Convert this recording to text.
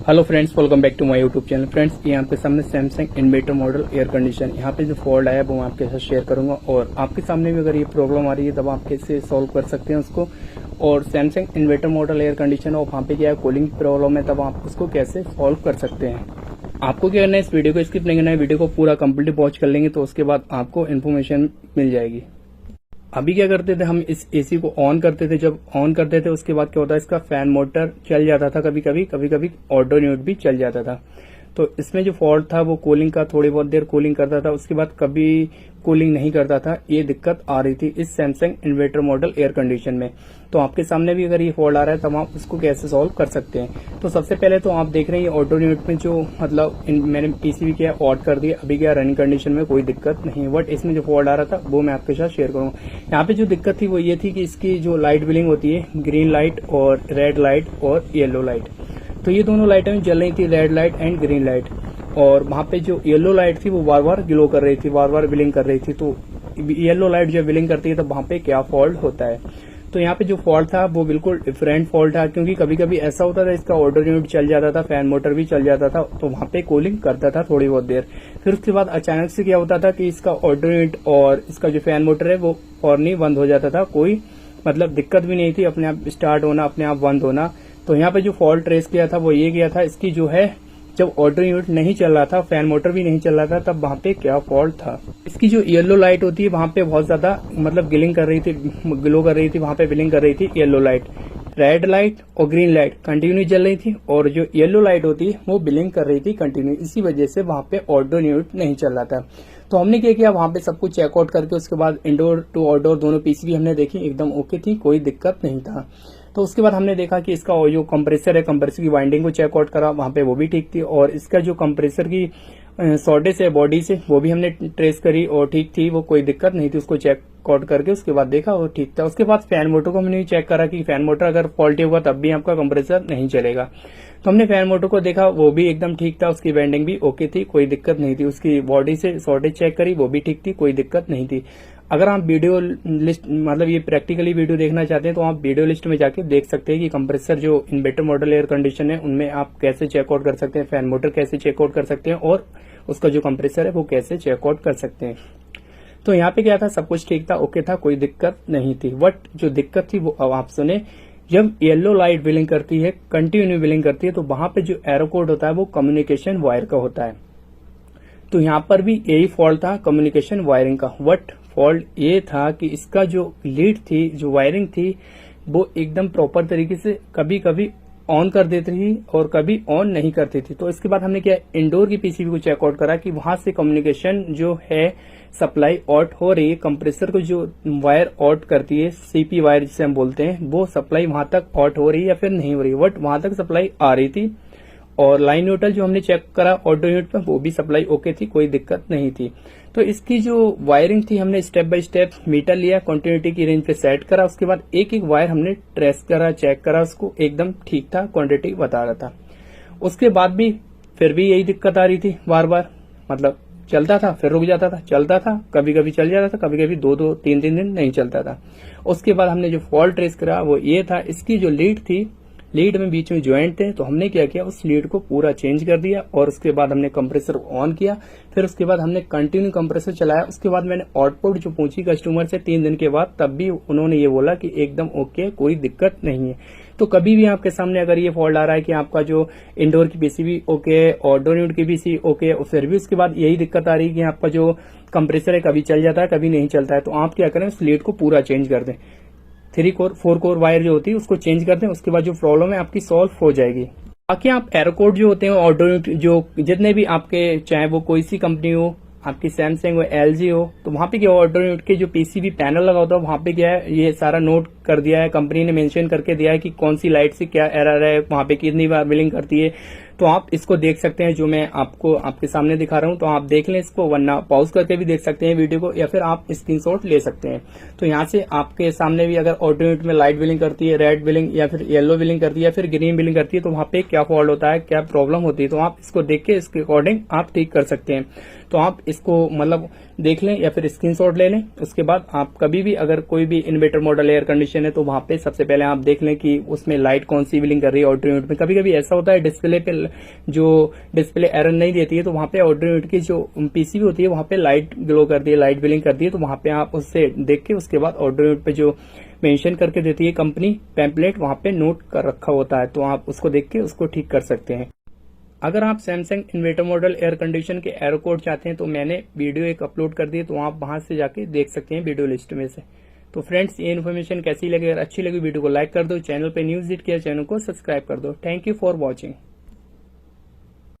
Hello friends, welcome back to my YouTube channel. Friends, यहाँ पे सामने Samsung inverter model air condition, यहाँ पे जो फॉल्ट आया है वो मैं आपके साथ शेयर करूंगा और आपके सामने भी अगर ये प्रॉब्लम आ रही है तब आप कैसे सॉल्व कर सकते हैं उसको। और Samsung inverter model air condition और वहाँ पे क्या है कूलिंग प्रॉब्लम है तब आप उसको कैसे सॉल्व कर सकते हैं। आपको क्या करना है, इस वीडियो को स्किप नहीं करना है, वीडियो को पूरा कंप्लीट वॉच कर लेंगे तो उसके बाद आपको इन्फॉर्मेशन मिल जाएगी। अभी क्या करते थे, हम इस एसी को ऑन करते थे। जब ऑन करते थे उसके बाद क्या होता है, इसका फैन मोटर चल जाता था, कभी कभी ऑटो यूनिट भी चल जाता था। तो इसमें जो फॉल्ट था वो कूलिंग का, थोड़ी बहुत देर कूलिंग करता था, उसके बाद कभी कूलिंग नहीं करता था। ये दिक्कत आ रही थी इस Samsung inverter model air condition में। तो आपके सामने भी अगर ये फॉल्ट आ रहा है तब आप उसको कैसे सॉल्व कर सकते हैं। तो सबसे पहले तो आप देख रहे हैं ऑटो यूनिट में जो मैंने पीसीबी किया ऑन कर दिया, अभी क्या रनिंग कंडीशन में कोई दिक्कत नहीं है। बट इसमें जो फॉल्ट आ रहा था वो मैं आपके साथ शेयर करूंगा। यहाँ पे जो दिक्कत थी वो ये थी कि इसकी जो लाइट बिलिंग होती है, ग्रीन लाइट और रेड लाइट और येलो लाइट, तो ये दोनों लाइटें जल रही थी, red light and green light. और वहां पे जो येलो लाइट थी वो बार बार ग्लो कर रही थी, बार बार बिलिंग कर रही थी। तो येलो लाइट जब बिलिंग करती है तो वहां पे क्या फॉल्ट होता है। तो यहाँ पे जो फॉल्ट था वो बिल्कुल डिफरेंट फॉल्ट था, क्योंकि कभी कभी ऐसा होता था इसका ऑटो यूनिट चल जाता था, फैन मोटर भी चल जाता था, तो वहां पे कूलिंग करता था थोड़ी बहुत देर। फिर उसके बाद अचानक से क्या होता था कि इसका ऑटो यूनिट और इसका जो फैन मोटर है वो फौरन बंद हो जाता था। कोई दिक्कत भी नहीं थी, अपने आप स्टार्ट होना, अपने आप बंद होना। तो यहाँ पे जो फॉल्ट ट्रेस किया था वो ये किया था, इसकी जो है जब ऑटो यूनिट नहीं चल रहा था, फैन मोटर भी नहीं चल रहा था, तब वहां पे क्या फॉल्ट था। इसकी जो येलो लाइट होती है वहां पे बहुत ज्यादा गिलिंग कर रही थी, ग्लो कर रही थी, वहां पे बिलिंग कर रही थी येलो लाइट। रेड लाइट और ग्रीन लाइट कंटिन्यू जल रही थी और जो येलो लाइट होती है वो बिलिंग कर रही थी कंटिन्यू। इसी वजह से वहां पे ऑटो यूनिट नहीं चल रहा था। तो हमने क्या किया, वहां पे सब कुछ चेकआउट करके उसके बाद इंडोर टू आउटडोर दोनों पीसीबी हमने देखी, एकदम ओके थी, कोई दिक्कत नहीं था। तो उसके बाद हमने देखा कि इसका जो कंप्रेसर है, कंप्रेसर की वाइंडिंग को चेकआउट करा, वहां पे वो भी ठीक थी। और इसका जो कंप्रेसर की शॉर्टेज है बॉडी से वो भी हमने ट्रेस करी और ठीक थी, वो कोई दिक्कत नहीं थी। उसको चेकआउट करके उसके बाद देखा वो ठीक था। उसके बाद फैन मोटर को हमने चेक करा कि फैन मोटर अगर फॉल्टी होगा तब भी आपका कंप्रेसर नहीं चलेगा। तो हमने फैन मोटर को देखा, वो भी एकदम ठीक था, उसकी वाइंडिंग भी ओके थी, कोई दिक्कत नहीं थी। उसकी बॉडी से शॉर्टेज चेक करी, वो भी ठीक थी, कोई दिक्कत नहीं थी। अगर आप वीडियो लिस्ट ये प्रैक्टिकली वीडियो देखना चाहते हैं तो आप वीडियो लिस्ट में जाके देख सकते हैं कि कंप्रेसर जो इन्वर्टर मॉडल एयर कंडीशन है उनमें आप कैसे चेकआउट कर सकते हैं, फैन मोटर कैसे चेकआउट कर सकते हैं और उसका जो कंप्रेसर है वो कैसे चेकआउट कर सकते हैं। तो यहाँ पे क्या था, सब कुछ ठीक था, ओके था, कोई दिक्कत नहीं थी। बट जो दिक्कत थी वो अब आप सुने, जब येलो लाइट बिलिंग करती है, कंटिन्यू बिलिंग करती है, तो वहां पे जो एरो कोड होता है वो कम्युनिकेशन वायर का होता है। तो यहाँ पर भी यही फॉल्ट था कम्युनिकेशन वायरिंग का। वट फॉल्ट ये था कि इसका जो लीड थी, जो वायरिंग थी, वो एकदम प्रॉपर तरीके से कभी कभी ऑन कर देती थी और कभी ऑन नहीं करती थी। तो इसके बाद हमने क्या, इंडोर की पीसीबी को चेकआउट करा कि वहां से कम्युनिकेशन जो है सप्लाई आउट हो रही है, कंप्रेसर को जो वायर आउट करती है, सीपी वायर जिसे हम बोलते हैं, वो सप्लाई वहां तक आउट हो रही है या फिर नहीं हो रही है। बट वहां तक सप्लाई आ रही थी और लाइन न्यूट्रल जो हमने चेक करा ऑटो यूनिट पर वो भी सप्लाई ओके थी, कोई दिक्कत नहीं थी। तो इसकी जो वायरिंग थी हमने स्टेप बाय स्टेप मीटर लिया, कंटिन्यूटी की रेंज पे सेट करा, उसके बाद एक एक वायर हमने ट्रेस करा, चेक करा, उसको एकदम ठीक था, क्वांटिटी बता रहा था। उसके बाद भी फिर भी यही दिक्कत आ रही थी, बार बार चलता था फिर रुक जाता था, चलता था कभी कभी चल जाता था, कभी कभी दो तीन दिन नहीं चलता था। उसके बाद हमने जो फॉल्ट ट्रेस करा वो ये था, इसकी जो लीड थी, लीड में बीच में ज्वाइंट थे, तो हमने क्या किया, उस लीड को पूरा चेंज कर दिया और उसके बाद हमने कंप्रेसर ऑन किया। फिर उसके बाद हमने कंटिन्यू कंप्रेसर चलाया। उसके बाद मैंने आउटपुट जो पूछी कस्टमर से 3 दिन के बाद, तब भी उन्होंने ये बोला कि एकदम ओके, कोई दिक्कत नहीं है। तो कभी भी आपके सामने अगर ये फॉल्ट आ रहा है कि आपका जो इंडोर की पीसीबी ओके है, आउटडोर यूनिट की पीसीबी ओके है, फिर भी उसके बाद यही दिक्कत आ रही है कि आपका जो कंप्रेसर है कभी चल जाता है कभी नहीं चलता है, तो आप क्या करें, उस लीड को पूरा चेंज कर दें। 3 कोर 4 कोर वायर जो होती है उसको चेंज कर दें, उसके बाद जो प्रॉब्लम है आपकी सॉल्व हो जाएगी। बाकी आप एरो कोड जो होते हैं ऑटो जो जितने भी आपके, चाहे वो कोई सी कंपनी हो, आपकी सैमसंग हो, एलजी हो, तो वहां पे क्या ऑटो यूनिट के जो पीसीबी पैनल लगा होता है वहां पे क्या है, ये सारा नोट कर दिया है, कंपनी ने मेंशन करके दिया है कि कौन सी लाइट से क्या एरर है, वहां पे कितनी बार बिलिंग करती है। तो आप इसको देख सकते हैं, जो मैं आपको आपके सामने दिखा रहा हूं, तो आप देख लें इसको, वरना पॉज करके भी देख सकते हैं वीडियो को, या फिर आप स्क्रीनशॉट ले सकते हैं। तो यहाँ से आपके सामने भी अगर ऑटो यूनिट में लाइट बिलिंग करती है, रेड बिलिंग या फिर येलो बिलिंग करती है या फिर ग्रीन बिलिंग करती है, तो वहां पे क्या फॉल्ट होता है, क्या प्रॉब्लम होती है, तो आप इसको देख के इसके अकॉर्डिंग आप ठीक कर सकते हैं। तो आप इसको देख लें या फिर स्क्रीनशॉट ले लें। उसके बाद आप कभी भी अगर कोई भी inverter model air condition condition है, तो वहां पे सबसे पहले आप देख लें कि उसमें लाइट कौन सी बिलिंग कर रही है ऑडियो यूनिट में। कभी कभी ऐसा होता है डिस्प्ले पे जो डिस्प्ले एरर नहीं देती है, तो वहां पे ऑडियो यूनिट की जो पीसीबी होती है वहां पे लाइट ग्लो करती है, लाइट बिलिंग करती है, तो वहां पे आप उससे देख के उसके बाद ऑडियो यूनिट पे जो मेंशन करके देती है कंपनी पैम्पलेट, वहां पे नोट कर रखा होता है, तो आप उसको देख के उसको ठीक कर सकते हैं। अगर आप Samsung inverter model air condition के एरर कोड चाहते हैं तो मैंने वीडियो एक अपलोड कर दी है, तो आप वहां से जाके देख सकते हैं वीडियो लिस्ट में से। तो फ्रेंड्स, ये इन्फॉर्मेशन कैसी लगी? अगर अच्छी लगी वीडियो को लाइक कर दो, चैनल पे न्यूज हिट किया चैनल को सब्सक्राइब कर दो। Thank you for watching.